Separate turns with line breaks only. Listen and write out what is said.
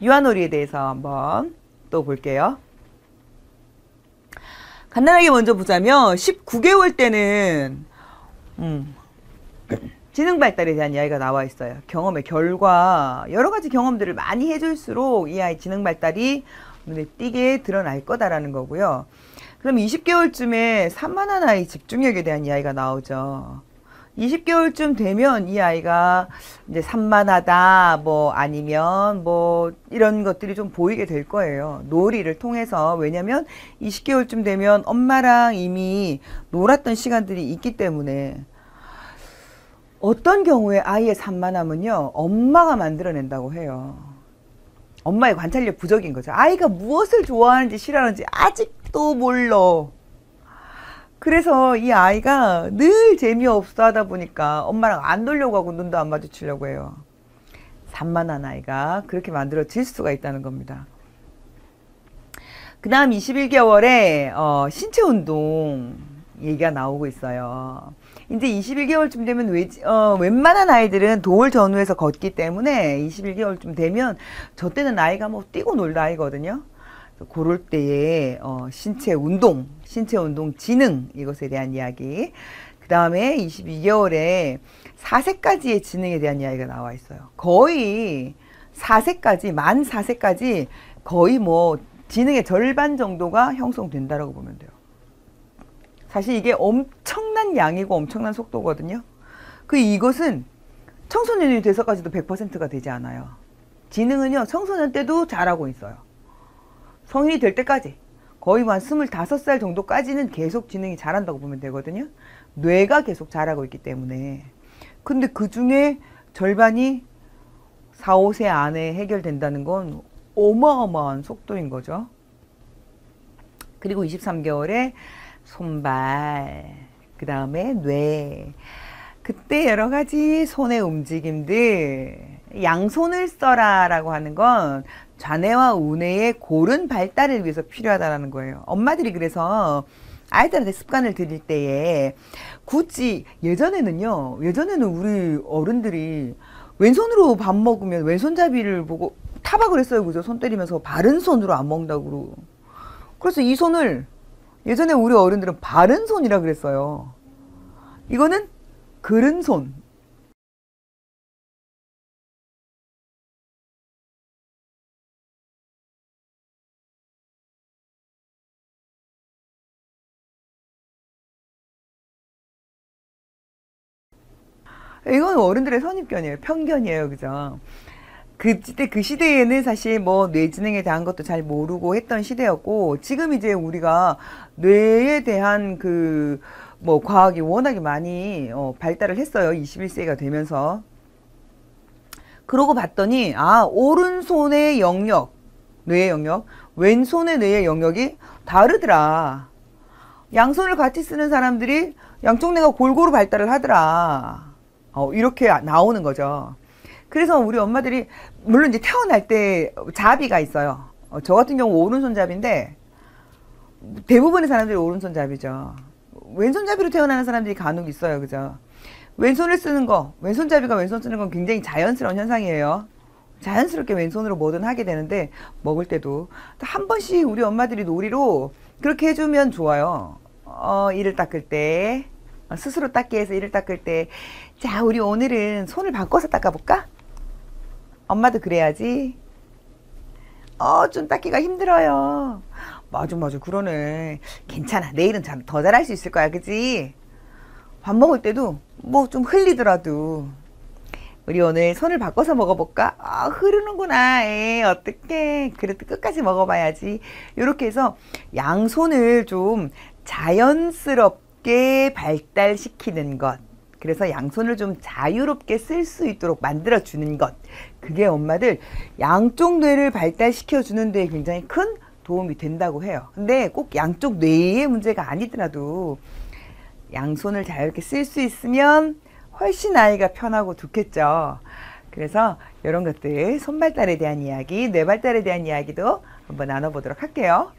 유아놀이에 대해서 한번 또 볼게요. 간단하게 먼저 보자면 19개월 때는 지능 발달에 대한 이야기가 나와 있어요. 경험의 결과, 여러 가지 경험들을 많이 해줄수록 이 아이 지능 발달이 눈에 띄게 드러날 거다라는 거고요. 그럼 20개월쯤에 산만한 아이 집중력에 대한 이야기가 나오죠. 20개월쯤 되면 이 아이가 이제 산만하다, 뭐 아니면 뭐 이런 것들이 좀 보이게 될 거예요. 놀이를 통해서. 왜냐면 20개월쯤 되면 엄마랑 이미 놀았던 시간들이 있기 때문에. 어떤 경우에 아이의 산만함은요, 엄마가 만들어낸다고 해요. 엄마의 관찰력 부족인 거죠. 아이가 무엇을 좋아하는지 싫어하는지 아직도 몰라. 그래서 이 아이가 늘 재미없어 하다 보니까 엄마랑 안 놀려고 하고 눈도 안 마주치려고 해요. 산만한 아이가 그렇게 만들어질 수가 있다는 겁니다. 그 다음 21개월에 신체 운동 얘기가 나오고 있어요. 이제 21개월쯤 되면 웬만한 아이들은 돌 전후에서 걷기 때문에 21개월쯤 되면 저 때는 아이가 뭐 뛰고 놀 나이거든요. 그럴 때에 신체 운동 지능 이것에 대한 이야기. 그 다음에 22개월에 4세까지의 지능에 대한 이야기가 나와 있어요. 거의 4세까지 만 4세까지 거의 뭐 지능의 절반 정도가 형성된다라고 보면 돼요. 사실 이게 엄청난 양이고 엄청난 속도거든요. 이것은 청소년이 돼서까지도 100%가 되지 않아요. 지능은요, 청소년 때도 잘하고 있어요. 성인이 될 때까지 거의 한 25살 정도까지는 계속 지능이 잘한다고 보면 되거든요. 뇌가 계속 자라고 있기 때문에. 근데 그 중에 절반이 4, 5세 안에 해결된다는 건 어마어마한 속도인 거죠. 그리고 23개월에 손발, 그 다음에 뇌. 그때 여러 가지 손의 움직임들, 양손을 써라 라고 하는 건 좌뇌와 우뇌의 고른 발달을 위해서 필요하다는 거예요. 엄마들이 그래서 아이들한테 습관을 들일 때에 굳이 예전에는 우리 어른들이 왼손으로 밥 먹으면 왼손잡이를 보고 타박을 했어요. 그죠? 손 때리면서 바른 손으로 안 먹는다고. 그래서 이 손을 예전에 우리 어른들은 바른 손이라 그랬어요. 이거는 그른 손. 이건 어른들의 선입견이에요. 편견이에요. 그죠? 그 시대에는 사실 뭐 뇌지능에 대한 것도 잘 모르고 했던 시대였고, 지금 이제 우리가 뇌에 대한 뭐 과학이 워낙에 많이 발달을 했어요. 21세기가 되면서. 그러고 봤더니 오른손의 영역, 뇌의 영역, 왼손의 뇌의 영역이 다르더라. 양손을 같이 쓰는 사람들이 양쪽 뇌가 골고루 발달을 하더라. 이렇게 나오는 거죠. 그래서 우리 엄마들이 물론 이제 태어날 때 자비가 있어요. 저 같은 경우 오른손잡인데 대부분의 사람들이 오른손잡이죠. 왼손잡이로 태어나는 사람들이 간혹 있어요. 그죠? 왼손을 쓰는 거, 왼손잡이가 왼손 쓰는 건 굉장히 자연스러운 현상이에요. 자연스럽게 왼손으로 뭐든 하게 되는데, 먹을 때도 한 번씩 우리 엄마들이 놀이로 그렇게 해주면 좋아요. 이를 닦을 때, 스스로 닦기 위해서 이를 닦을 때, 자, 우리 오늘은 손을 바꿔서 닦아볼까? 엄마도 그래야지. 좀 닦기가 힘들어요. 맞아, 그러네. 괜찮아. 내일은 더 잘할 수 있을 거야. 그치? 밥 먹을 때도 뭐 좀 흘리더라도 우리 오늘 손을 바꿔서 먹어볼까? 흐르는구나. 어떡해. 그래도 끝까지 먹어봐야지. 이렇게 해서 양손을 좀 자연스럽게 발달시키는 것. 그래서 양손을 좀 자유롭게 쓸 수 있도록 만들어주는 것. 그게 엄마들 양쪽 뇌를 발달시켜주는 데 굉장히 큰 도움이 된다고 해요. 근데 꼭 양쪽 뇌의 문제가 아니더라도 양손을 자유롭게 쓸 수 있으면 훨씬 아이가 편하고 좋겠죠. 그래서 이런 것들, 손발달에 대한 이야기, 뇌발달에 대한 이야기도 한번 나눠보도록 할게요.